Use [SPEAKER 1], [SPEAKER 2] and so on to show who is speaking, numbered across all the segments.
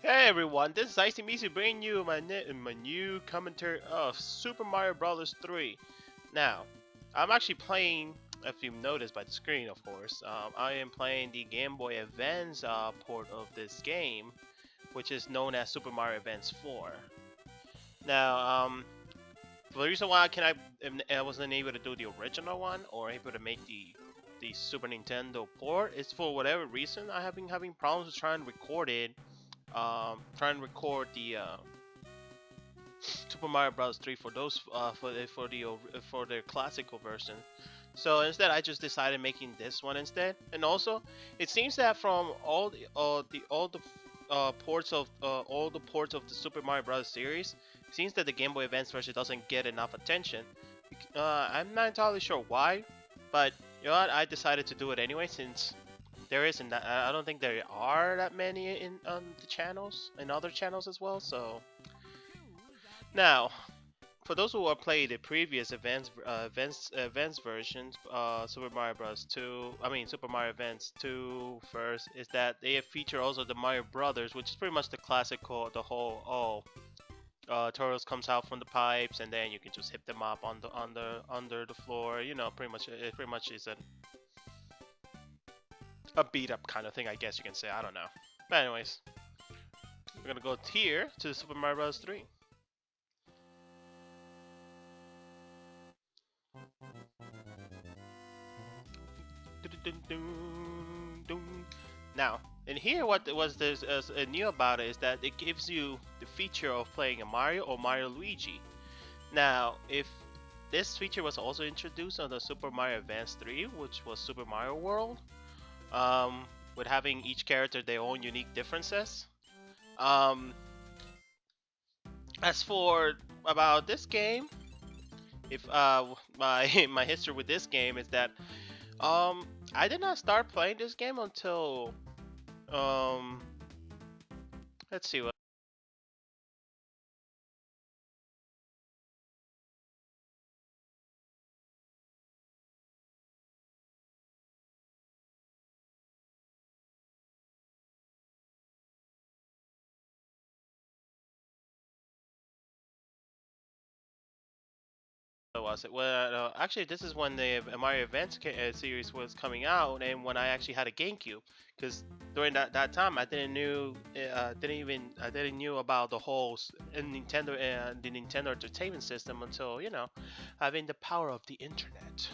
[SPEAKER 1] Hey everyone, this is Icy Misu bringing you my new commentary of Super Mario Bros. 3. Now, I'm actually playing, if you've noticed by the screen of course, I am playing the Game Boy Advance port of this game, which is known as Super Mario Advance 4. Now, the reason why I wasn't able to do the original one or able to make the Super Nintendo port is for whatever reason I have been having problems with trying to record it the Super Mario Bros. 3 for those for their classical version. So instead, I just decided making this one instead. And also, it seems that from all the ports of the Super Mario Bros. Series, it seems that the Game Boy Advance version doesn't get enough attention. I'm not entirely sure why, but you know what? I decided to do it anyway since there isn't that. I don't think there are that many in the channels and other channels as well. So now, for those who have played the previous events versions, Super Mario Bros. 2, I mean Super Mario Advance 2 first, is that they feature also the Mario Brothers, which is pretty much the classical, the whole turtles comes out from the pipes and then you can just hit them up on the under the floor. You know, pretty much it pretty much is a beat up kind of thing, I guess you can say. I don't know. But anyways, we're gonna go here to the Super Mario Bros. 3. Now, in here, what was there's new about it is that it gives you the feature of playing a Mario or Mario Luigi. Now, if this feature was also introduced on the Super Mario Advance 3, which was Super Mario World, with having each character their own unique differences. Um, as for about this game, if my my history with this game is that I did not start playing this game until um let's see what. Was it? Well, actually, this is when the Mario Advance series was coming out, and when I actually had a GameCube, because during that time I didn't knew about the whole Nintendo the Nintendo Entertainment System until having the power of the internet.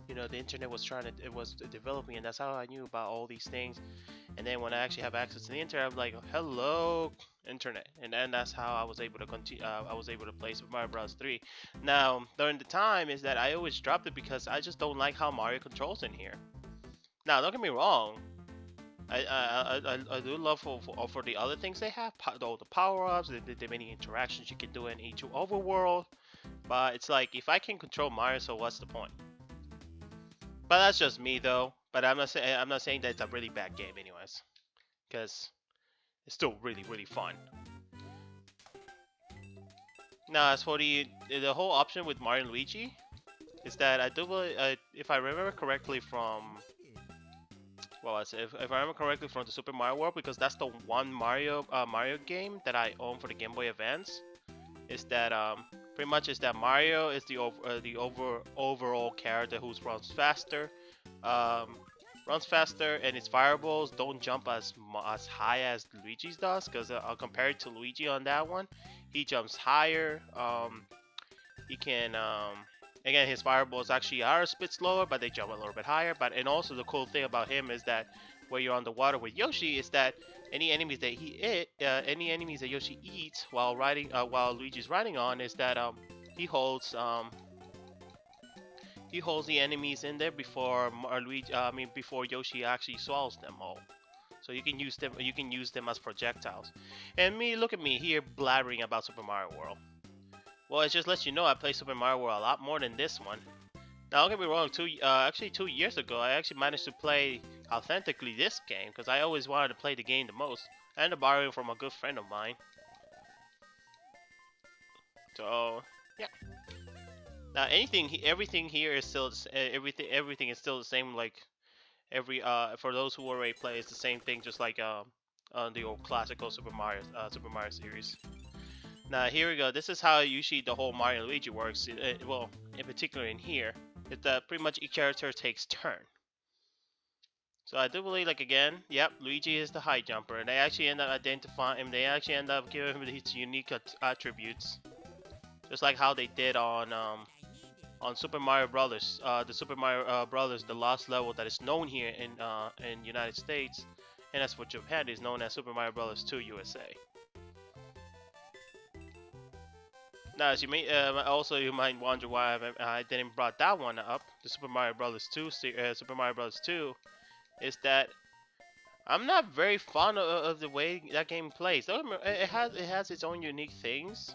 [SPEAKER 1] You know, the internet was it was developing, and that's how I knew about all these things. And then when I actually have access to the internet, I'm like, hello, internet. And then that's how I was able to continue. I was able to play Super Mario Bros. 3. Now, during the time is that I always dropped it because I just don't like how Mario controls in here. Now, don't get me wrong. I do love for the other things they have, all the power-ups, the many interactions you can do in each overworld. But it's like, if I can control Mario, so what's the point? But that's just me though. But I'm not saying that it's a really bad game anyways, because it's still really fun. Now, as for the whole option with Mario and Luigi, is that I do believe, if I remember correctly from if I remember correctly from the Super Mario World, because that's the one Mario game that I own for the Game Boy Advance, is that pretty much is that Mario is the overall character who runs faster, um, and his fireballs don't jump as high as Luigi's does, because compared to Luigi on that one, he jumps higher. He can again, his fireballs actually are a bit slower, but they jump a little bit higher. And also the cool thing about him is that when you're on the water with Yoshi, is that any enemies that Yoshi eats while while Luigi's riding on, is that he holds the enemies in there before before Yoshi actually swallows them all. So you can use them. You can use them as projectiles. And look at me here blabbering about Super Mario World. Well, it just lets you know I play Super Mario World a lot more than this one. Now, don't get me wrong. Actually 2 years ago, I actually managed to play authentically this game because I always wanted to play the game the most. I ended up borrowing from a good friend of mine. So yeah. Now everything here is still everything is still the same. Like for those who already play, it's the same thing. Just like on the old classical Super Mario series. Now here we go. This is how usually the whole Mario and Luigi works. Well, in particular in here, is that pretty much each character takes turn. So I do believe, like again, yep, Luigi is the high jumper, and they actually end up identifying him. They actually end up giving him these unique attributes, just like how they did on Super Mario Brothers, the Super Mario Brothers, the last level that is known here in United States, and as for Japan, is known as Super Mario Brothers 2 USA. Now, as you may also you might wonder why I didn't brought that one up, the Super Mario Brothers 2, Super Mario Brothers 2, is that I'm not very fond of the way that game plays. It has its own unique things.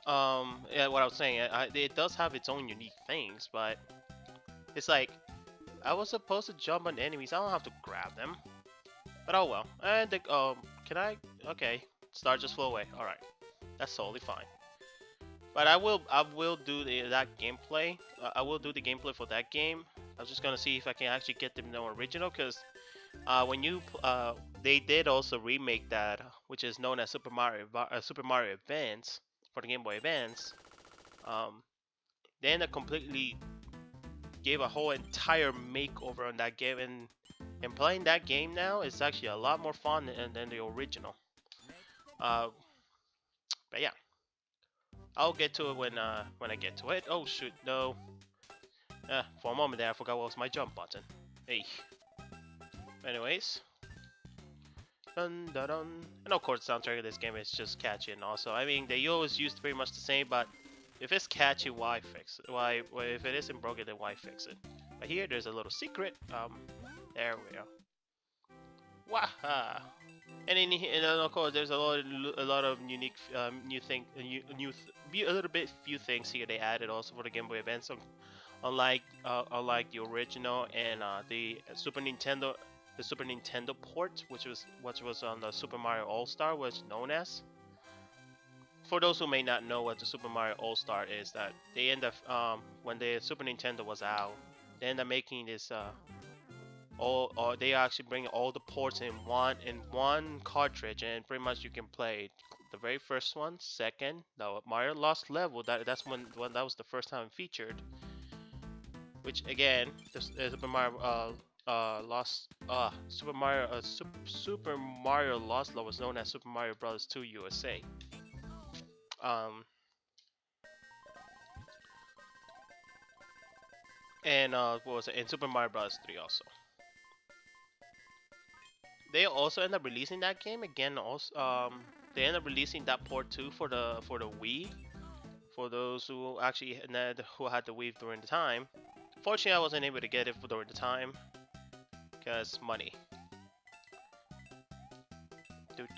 [SPEAKER 1] Yeah, what I was saying, it does have its own unique things, but it's like I was supposed to jump on enemies. I don't have to grab them, but oh well. And can I? Okay, star just flew away. All right, that's totally fine. But I will do that gameplay. I will do the gameplay for that game. I was just gonna see if I can actually get them the original, because when you they did also remake that, which is known as Super Mario Advance for the Game Boy Advance. They ended up completely gave a whole entire makeover on that game, and playing that game now is actually a lot more fun than the original. Uh, but yeah, I'll get to it when I get to it. Oh shoot, no. For a moment there, I forgot what was my jump button. Hey. Anyways. Dun, dun, dun. And of course, the soundtrack of this game is just catchy, and also, I mean, they always used pretty much the same, but if it's catchy, why fix it? Why, well, if it isn't broken, then why fix it? But here, there's a little secret. There we go. Waha! And then of course, there's a lot of unique, new thing, a little bit few things here they added also for the Game Boy Advance. So, unlike the original and the Super Nintendo port, which was on the Super Mario All Star, was known as. For those who may not know what the Super Mario All Star is, that they end up when the Super Nintendo was out, they end up making this all, or they actually bring all the ports in one cartridge, and pretty much you can play the very first one, second, the Mario Lost Level. That's when that was the first time featured. Which again, the Super Mario Super Mario Lost Level was known as Super Mario Bros. 2 USA. Um, and what was it? And Super Mario Bros. 3 also. They also end up releasing that game again. Also, they end up releasing that port too for the Wii. For those who actually had the Wii during the time. Fortunately, I wasn't able to get it during the time because money. And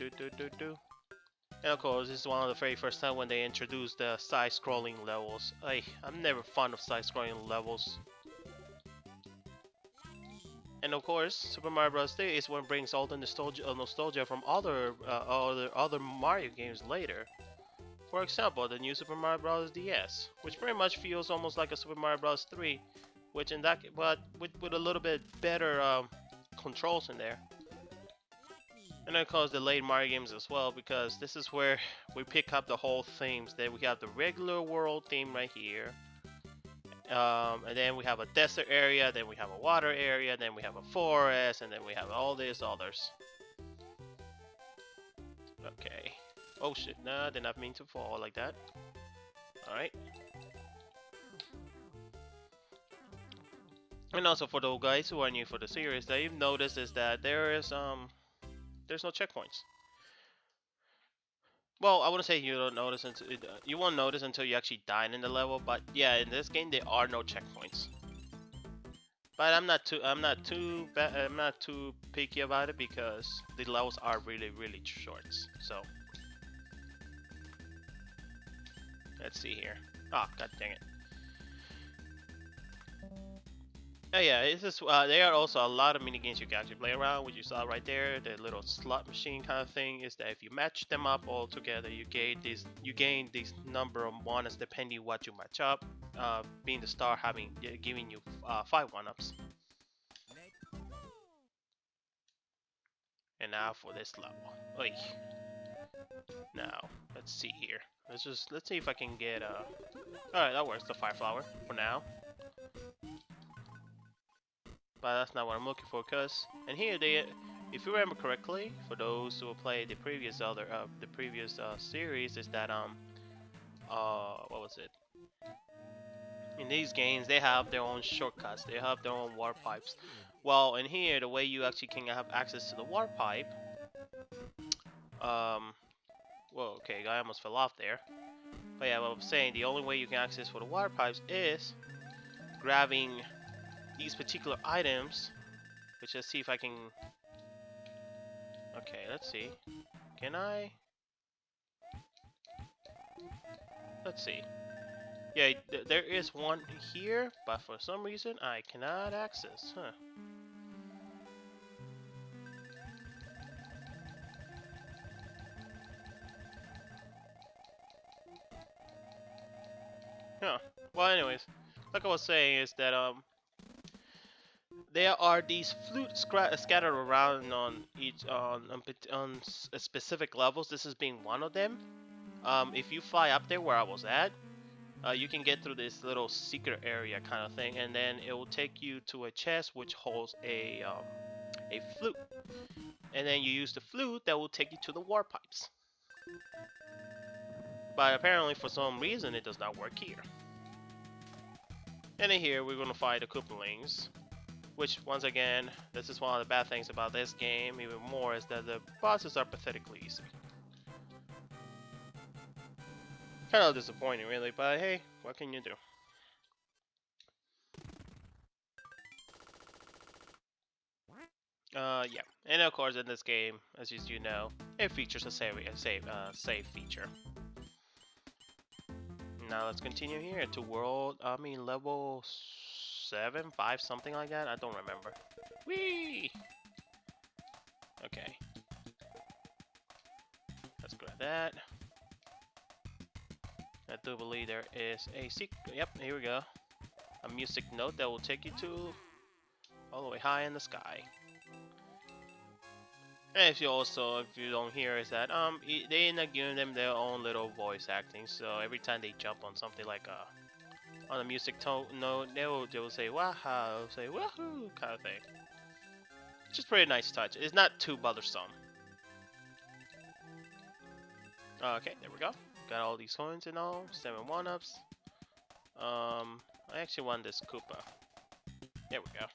[SPEAKER 1] of course, this is one of the very first time when they introduced the side-scrolling levels. I'm never fond of side-scrolling levels. And of course, Super Mario Bros. 3 is what brings all the nostalgia from other Mario games later. For example, the new Super Mario Bros. DS, which pretty much feels almost like a Super Mario Bros. 3, which in that, but with a little bit better controls in there. And of course the late Mario games as well, because this is where we pick up the whole themes. Then we have the regular world theme right here. And then we have a desert area, then we have a water area, then we have a forest, and then we have all these others. Okay. Oh shit, no, I did not mean to fall like that. Alright. And also for those guys who are new for the series, that you've noticed is that there's no checkpoints. Well, I wouldn't say you don't notice until you won't notice until you actually die in the level, but yeah, in this game there are no checkpoints. But I'm not too picky about it because the levels are really short. So let's see here. Oh, god dang it. Oh yeah, it's just there are also a lot of mini games you can actually play around, which you saw right there. The little slot machine kind of thing is that if you match them up all together, you gain this number of one-ups depending what you match up. Being the star giving you 5 1-ups. And now for this level. Oy. Now, let's see here. Let's see if I can get alright, that works, the fire flower for now. But that's not what I'm looking for, and here if you remember correctly, for those who played the previous series, is that what was it? In these games, they have their own shortcuts. They have their own water pipes. Well, in here, the way you actually can have access to the water pipe, well, okay, I almost fell off there. But yeah, what I'm saying, the only way you can access for the water pipes is grabbing these particular items, which let's see if I can. Okay, let's see. Can I? Let's see. Yeah, there is one here, but for some reason I cannot access. Huh. Huh. Well, anyways, like I was saying, is that there are these flutes scattered around on each on specific levels. This is being one of them. If you fly up there where I was at, you can get through this little secret area kind of thing, and then it will take you to a chest which holds a flute, and then you use the flute that will take you to the war pipes. But apparently, for some reason, it does not work here. And in here, we're gonna fight the Koopalings, which, once again, this is one of the bad things about this game. Even more is that the bosses are pathetically easy. Kind of disappointing, really, but hey, what can you do? Yeah, and of course in this game, as you know, it features a save feature. Now let's continue here to level 7, 5, something like that. I don't remember. Whee! Okay. Let's grab that. I do believe there is a secret. Yep, here we go. A music note that will take you to all the way high in the sky. And if you don't hear, is that they end up giving them their own little voice acting. So every time they jump on something like on a music tone note, they will say wow, say wahoo kind of thing. Which is pretty nice touch. It's not too bothersome. Okay, there we go. Got all these coins and all, 7 1-ups. I actually want this Koopa. There we go.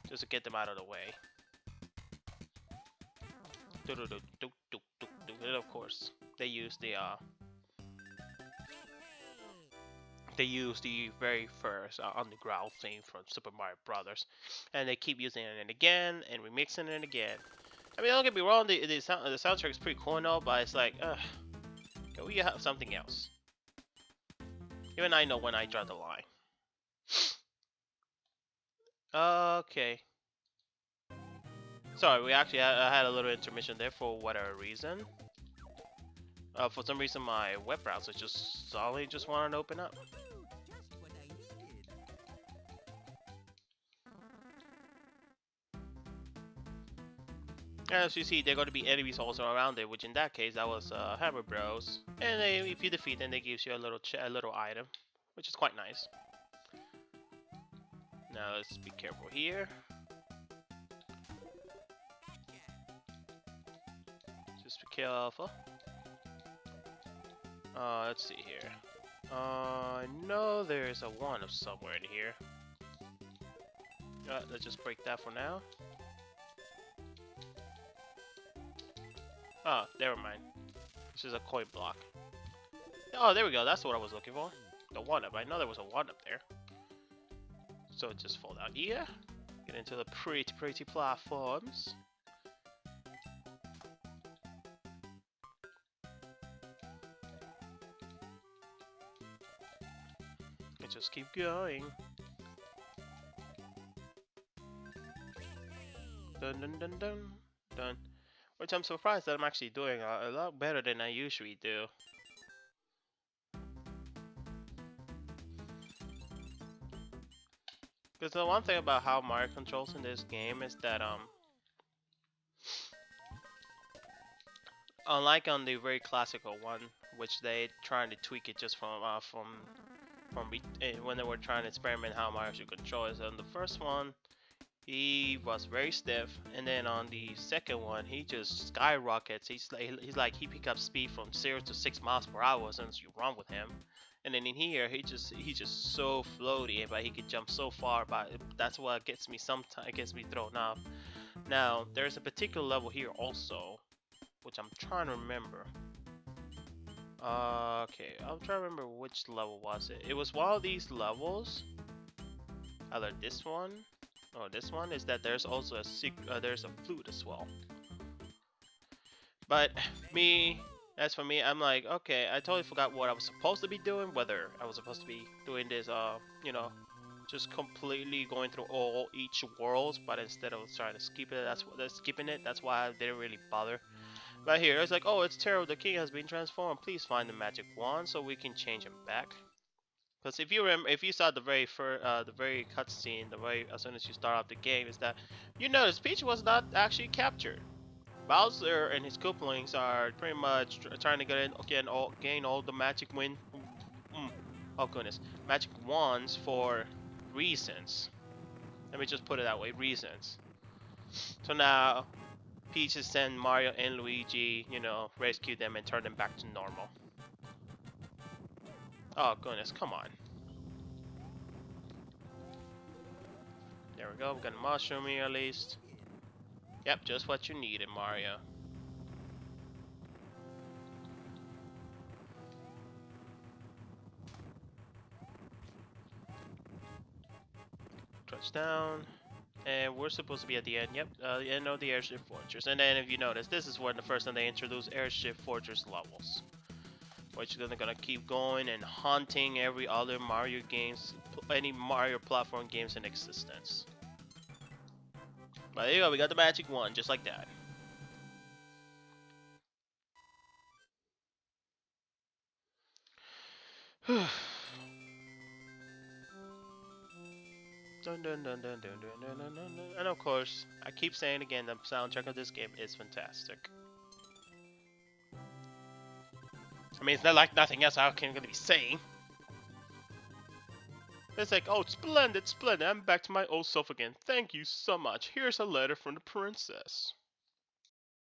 [SPEAKER 1] Just to get them out of the way. And of course, they use the very first underground theme from Super Mario Brothers, and they keep using it again and remixing it again. I mean, don't get me wrong, the soundtrack is pretty cool and all, but it's like, can we have something else? Even I know when I draw the line. Okay. Sorry, we actually had a little intermission there for whatever reason. For some reason, my web browser just solidly just wanted to open up. As you see, there are going to be enemies also around it, which in that case, that was Hammer Bros. And if you defeat them, they gives you a little item, which is quite nice. Now let's be careful here. Just be careful. Let's see here. I know there's a 1-up somewhere in here. Let's just break that for now. Oh, never mind. This is a coin block. Oh, there we go. That's what I was looking for. The 1-up. I know there was a 1-up there. So just fall down here. Get into the pretty platforms. And just keep going. Dun dun dun dun dun. Which I'm surprised that I'm actually doing a lot better than I usually do. Because the one thing about how Mario controls in this game is that unlike on the very classical one, which they trying to tweak it just when they were trying to experiment how Mario should control it. So on the first one, he was very stiff, and then on the second one, he just skyrockets. He's like he pick up speed from 0 to 6 miles per hour as soon as you run with him. And then in here, he's just so floaty, but he can jump so far. But that's what gets me sometimes gets me thrown off. Now there's a particular level here also, which I'm trying to remember. Okay, I'm trying to remember which level was it. It was one of these levels, either this one or this one. Is that there's also a there's a flute as well. But me, as for me, I'm like, okay, I totally forgot what I was supposed to be doing. Whether I was supposed to be doing this, you know, just completely going through each world, but instead of trying to skip it, skipping it. That's why I didn't really bother. But here, it's like, oh, it's terrible. The king has been transformed. Please find the magic wand so we can change him back. Because if you remember, if you saw the very cutscene, the very as soon as you start off the game, is that you notice Peach was not actually captured. Bowser and his Koopalings are pretty much trying to gain all the magic oh goodness, magic wands for reasons. Let me just put it that way, reasons. So now Peach has sent Mario and Luigi, rescue them and turn them back to normal. Oh goodness, come on. There we go, we got a mushroom here at least. Yep, just what you needed, Mario. Touchdown. And we're supposed to be at the end. Yep, the end of the Airship Fortress. And then if you notice, this is where the first time they introduce Airship Fortress levels. Which they're gonna keep going and haunting every other Mario games, any Mario platform games in existence. But there you go, we got the magic one, just like that. Dun, dun, dun, dun, dun, dun, dun, dun, dun. And of course, I keep saying again, the soundtrack of this game is fantastic. I mean, it's not like nothing else I'm gonna be saying. It's like, oh, splendid, splendid. I'm back to my old self again. Thank you so much. Here's a letter from the princess.